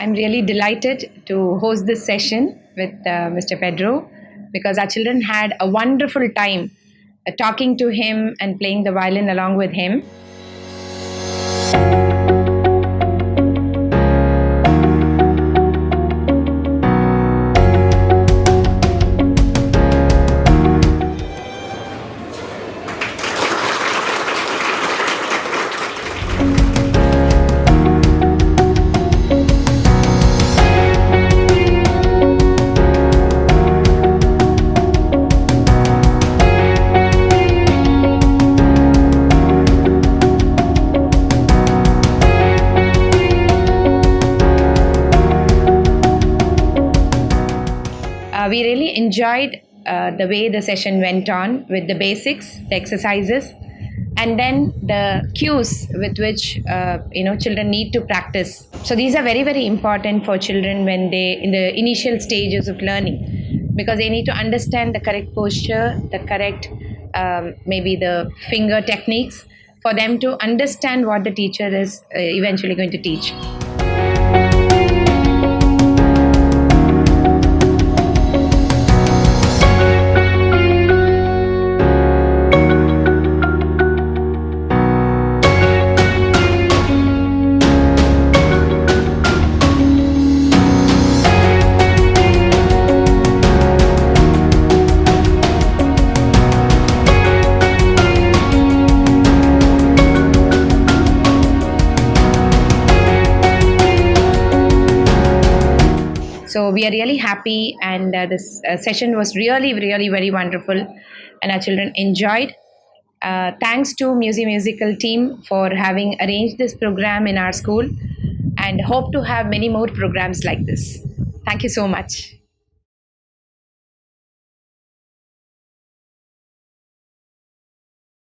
I'm really delighted to host this session with Mr. Pedro because our children had a wonderful time talking to him and playing the violin along with him. We really enjoyed the way the session went on with the basics, the exercises, and then the cues with which children need to practice. So these are very, very important for children when they in the initial stages of learning, because they need to understand the correct posture, the correct maybe the finger techniques for them to understand what the teacher is eventually going to teach. So we are really happy, and this session was really, really very wonderful, and our children enjoyed. Thanks to Musée Musical team for having arranged this program in our school, and hope to have many more programs like this. Thank you so much.